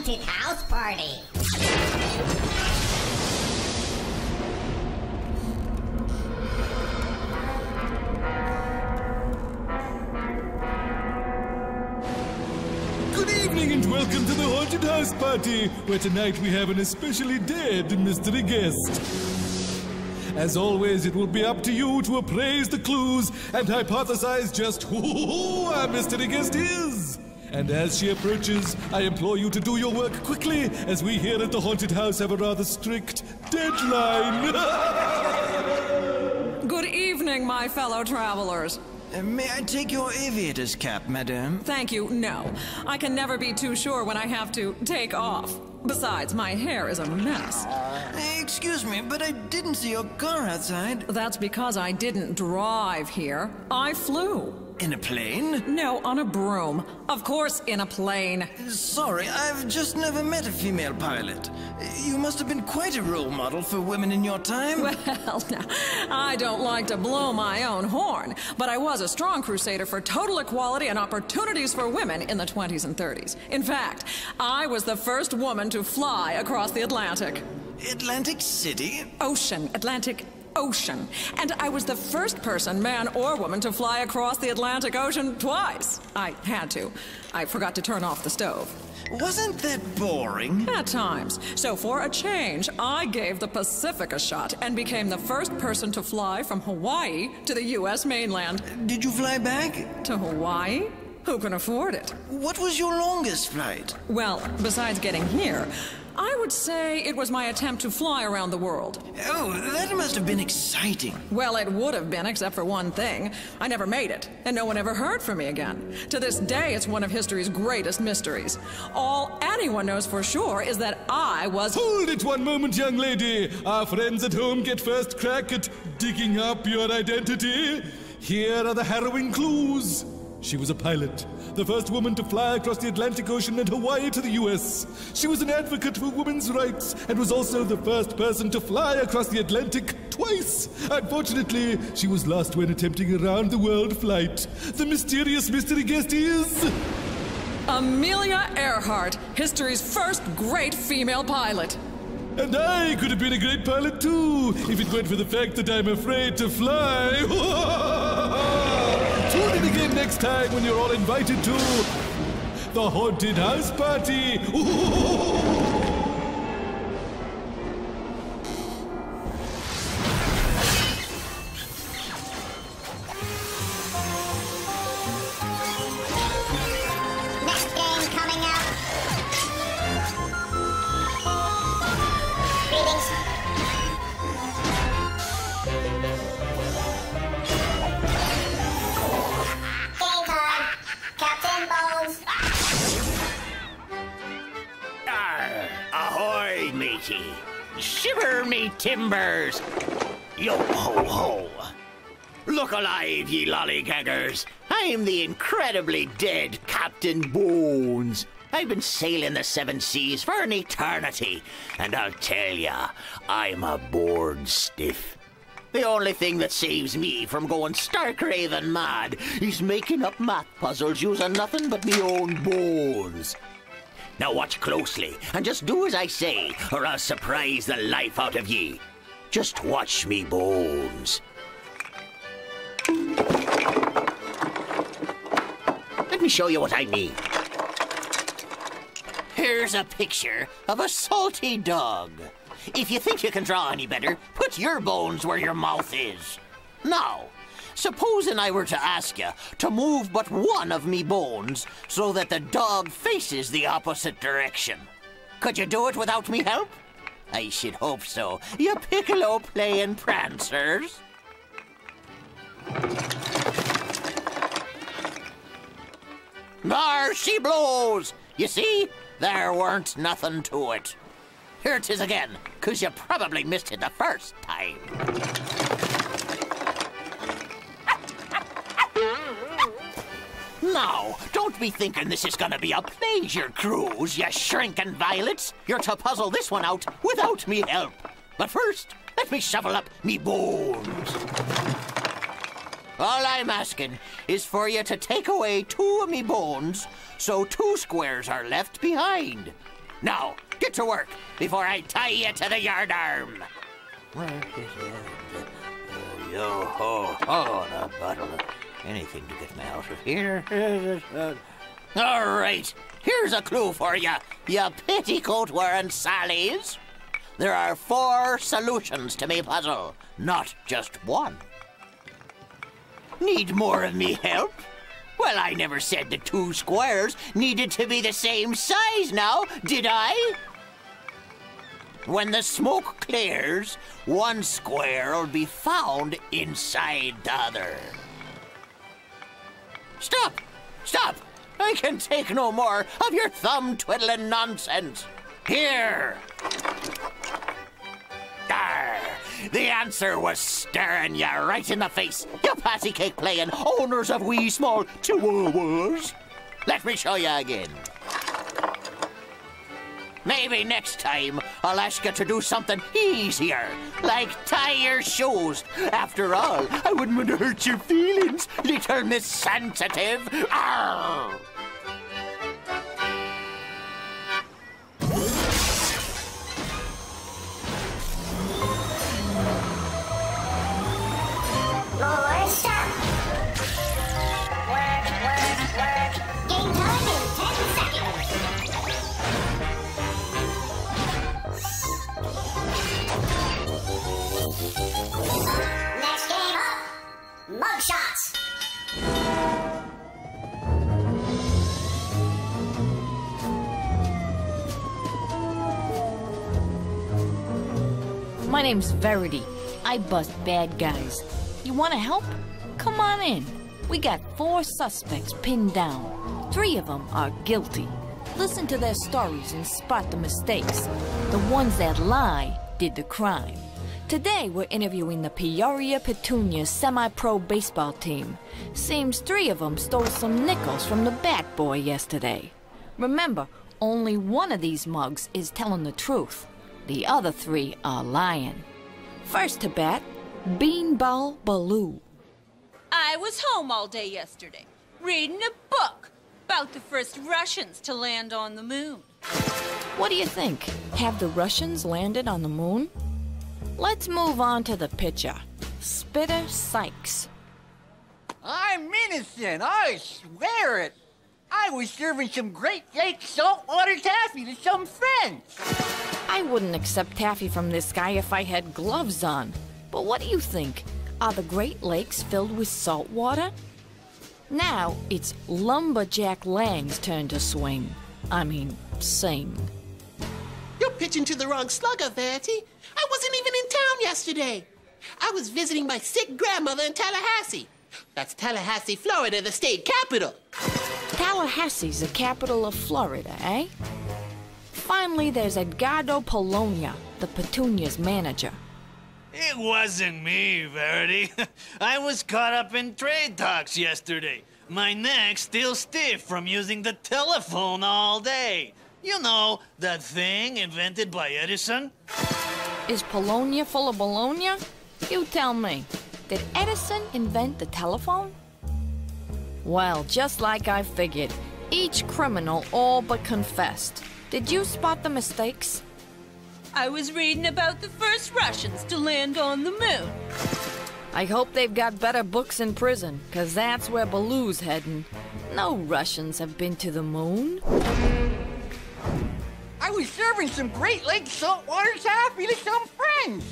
haunted house party. Good evening and welcome to the haunted house party, where tonight we have an especially dead mystery guest. As always, it will be up to you to appraise the clues and hypothesize just who our mystery guest is. And as she approaches, I implore you to do your work quickly, as we here at the haunted house have a rather strict deadline. Good evening, my fellow travelers. May I take your aviator's cap, madame? Thank you, no. I can never be too sure when I have to take off. Besides, my hair is a mess. Excuse me, but I didn't see your car outside. That's because I didn't drive here. I flew. In a plane? No, on a broom. Of course, in a plane. Sorry, I've just never met a female pilot. You must have been quite a role model for women in your time. Well, now, I don't like to blow my own horn, but I was a strong crusader for total equality and opportunities for women in the 20s and 30s. In fact, I was the first woman to fly across the Atlantic. Atlantic City? Ocean, Atlantic Ocean. And I was the first person, man or woman, to fly across the Atlantic Ocean twice. I had to. I forgot to turn off the stove. Wasn't that boring? At times. So for a change, I gave the Pacific a shot and became the first person to fly from Hawaii to the U.S. mainland. Did you fly back? To Hawaii? Who can afford it? What was your longest flight? Well, besides getting here, I would say it was my attempt to fly around the world. Oh, that must have been exciting. Well, it would have been, except for one thing. I never made it, and no one ever heard from me again. To this day, it's one of history's greatest mysteries. All anyone knows for sure is that I was— Hold it one moment, young lady. Our friends at home get first crack at digging up your identity. Here are the harrowing clues. She was a pilot, the first woman to fly across the Atlantic Ocean and Hawaii to the U.S. She was an advocate for women's rights and was also the first person to fly across the Atlantic twice. Unfortunately, she was lost when attempting a round-the-world flight. The mysterious mystery guest is— Amelia Earhart, history's first great female pilot. And I could have been a great pilot too, if it weren't for the fact that I'm afraid to fly. Tune in again next time when you're all invited to the haunted house party. Next game coming up. Greetings. Game time. Captain Bones. Ahoy, matey. Shiver me timbers. Yo ho ho. Look alive, ye lollygaggers. I'm the incredibly dead Captain Bones. I've been sailing the seven seas for an eternity, and I'll tell ya, I'm a bored stiff. The only thing that saves me from going stark raving mad is making up math puzzles using nothing but me own bones. Now watch closely, and just do as I say, or I'll surprise the life out of ye. Just watch me bones. Let me show you what I mean. Here's a picture of a salty dog. If you think you can draw any better, put your bones where your mouth is. Now, supposing I were to ask you to move but one of me bones so that the dog faces the opposite direction. Could you do it without me help? I should hope so, you piccolo playing prancers. There she blows! You see? There weren't nothing to it. Here 'tis again, 'cause you probably missed it the first time. Now, don't be thinking this is gonna be a pleasure cruise, you shrinking violets. You're to puzzle this one out without me help. But first, let me shovel up me bones. All I'm asking is for you to take away 2 of me bones, so 2 squares are left behind. Now, get to work before I tie you to the yardarm. Yo ho ho, the bottle of anything to get me out of here. All right, here's a clue for you, you petticoat-wearing sallies. There are 4 solutions to me puzzle, not just one. Need more of me help? Well, I never said the 2 squares needed to be the same size now, did I? When the smoke clears, 1 square will be found inside the other. Stop! Stop! I can take no more of your thumb-twiddling nonsense. Here! There! The answer was staring you right in the face, you patty cake playing owners of wee small chihuahuas. Let me show you again. Maybe next time I'll ask you to do something easier, like tie your shoes. After all, I wouldn't want to hurt your feelings, little Miss Sensitive. Arr! More stuff. Work, work, work. Game time in 10 seconds. Next game up, Mugshots. My name's Verity. I bust bad guys. You want to help? Come on in. We got 4 suspects pinned down. 3 of them are guilty. Listen to their stories and spot the mistakes. The ones that lie did the crime. Today we're interviewing the Peoria Petunia semi-pro baseball team. Seems 3 of them stole some nickels from the bat boy yesterday. Remember, only one of these mugs is telling the truth. The other 3 are lying. First to bat, Beanball Baloo. I was home all day yesterday, reading a book about the first Russians to land on the moon. What do you think? Have the Russians landed on the moon? Let's move on to the pitcher, Spitter Sykes. I'm innocent, I swear it. I was serving some Great Lakes saltwater taffy to some friends. I wouldn't accept taffy from this guy if I had gloves on. But what do you think? Are the Great Lakes filled with salt water? Now it's Lumberjack Lang's turn to swing. Sing. You're pitching to the wrong slugger, Verity. I wasn't even in town yesterday. I was visiting my sick grandmother in Tallahassee. That's Tallahassee, Florida, the state capital. Tallahassee's the capital of Florida, eh? Finally, there's Edgardo Polonia, the Petunia's manager. It wasn't me, Verity. I was caught up in trade talks yesterday. My neck's still stiff from using the telephone all day. You know, that thing invented by Edison? Is Polonia full of bologna? You tell me. Did Edison invent the telephone? Well, just like I figured, each criminal all but confessed. Did you spot the mistakes? I was reading about the first Russians to land on the moon. I hope they've got better books in prison, 'cause that's where Baloo's heading. No Russians have been to the moon. I was serving some Great Lakes saltwater taffy to some friends.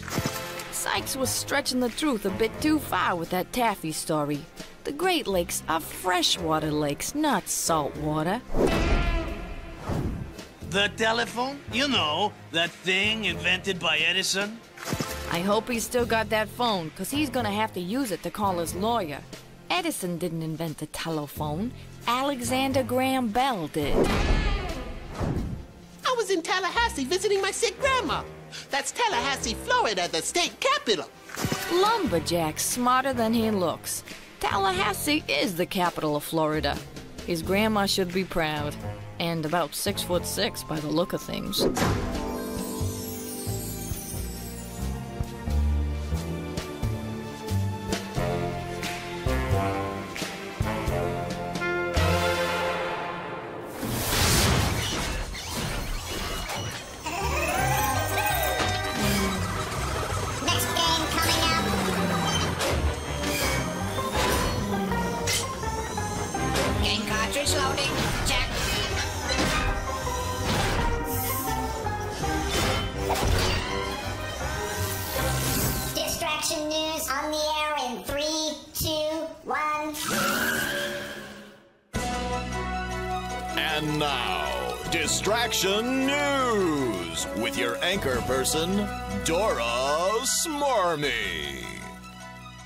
Sykes was stretching the truth a bit too far with that taffy story. The Great Lakes are freshwater lakes, not saltwater. The telephone? You know, that thing invented by Edison? I hope he's still got that phone, 'cause he's gonna have to use it to call his lawyer. Edison didn't invent the telephone. Alexander Graham Bell did. I was in Tallahassee visiting my sick grandma. That's Tallahassee, Florida, the state capital. Lumberjack's smarter than he looks. Tallahassee is the capital of Florida. His grandma should be proud. And about 6'6" by the look of things. And now, Distraction News with your anchor person, Dora Smarmy.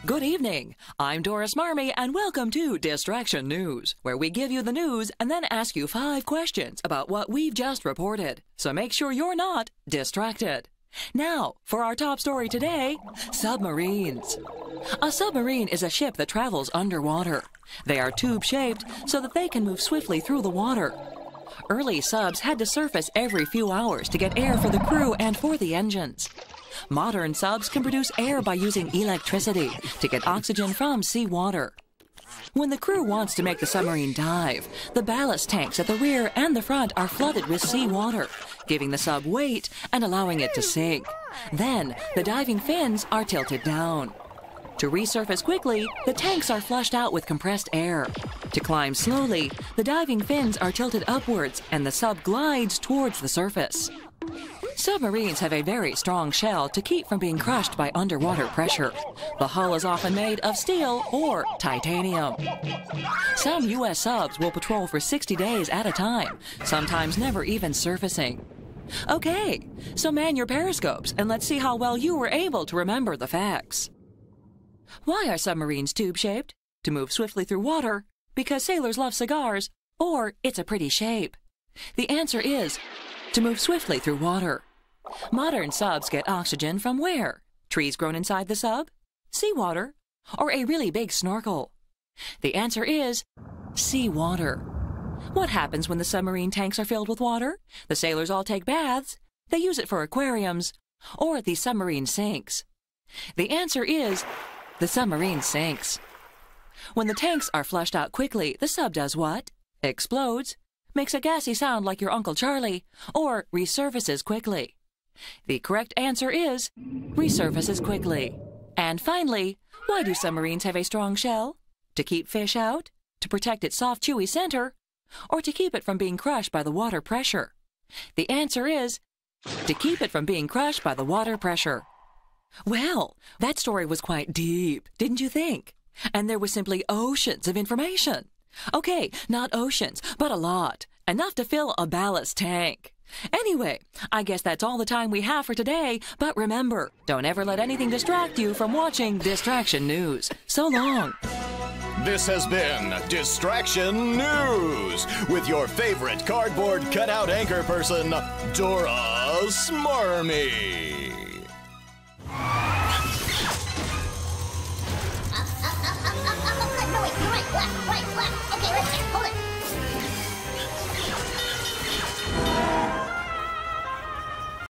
Good evening. I'm Doris Marmy, and welcome to Distraction News, where we give you the news and then ask you 5 questions about what we've just reported. So make sure you're not distracted. Now, for our top story today, submarines. A submarine is a ship that travels underwater. They are tube-shaped so that they can move swiftly through the water. Early subs had to surface every few hours to get air for the crew and for the engines. Modern subs can produce air by using electricity to get oxygen from seawater. When the crew wants to make the submarine dive, the ballast tanks at the rear and the front are flooded with seawater, giving the sub weight and allowing it to sink. Then, the diving fins are tilted down. To resurface quickly, the tanks are flushed out with compressed air. To climb slowly, the diving fins are tilted upwards and the sub glides towards the surface. Submarines have a very strong shell to keep from being crushed by underwater pressure. The hull is often made of steel or titanium. Some U.S. subs will patrol for 60 days at a time, sometimes never even surfacing. Okay, so man your periscopes and let's see how well you were able to remember the facts. Why are submarines tube-shaped? To move swiftly through water, because sailors love cigars, or it's a pretty shape? The answer is to move swiftly through water. Modern subs get oxygen from where? Trees grown inside the sub? Seawater? Or a really big snorkel? The answer is seawater. What happens when the submarine tanks are filled with water? The sailors all take baths, they use it for aquariums, or the submarine sinks. The answer is the submarine sinks. When the tanks are flushed out quickly, the sub does what? Explodes, makes a gassy sound like your Uncle Charlie, or resurfaces quickly. The correct answer is resurfaces quickly. And finally, why do submarines have a strong shell? To keep fish out? To protect its soft, chewy center? Or to keep it from being crushed by the water pressure? The answer is to keep it from being crushed by the water pressure. Well, that story was quite deep, didn't you think? And there was simply oceans of information. Okay, not oceans, but a lot. Enough to fill a ballast tank. Anyway, I guess that's all the time we have for today, but remember, don't ever let anything distract you from watching Distraction News. So long. This has been Distraction News with your favorite cardboard cutout anchor person, Dora Smarmy. No, wait, you're right. Left, right, left. Okay, let's hold it.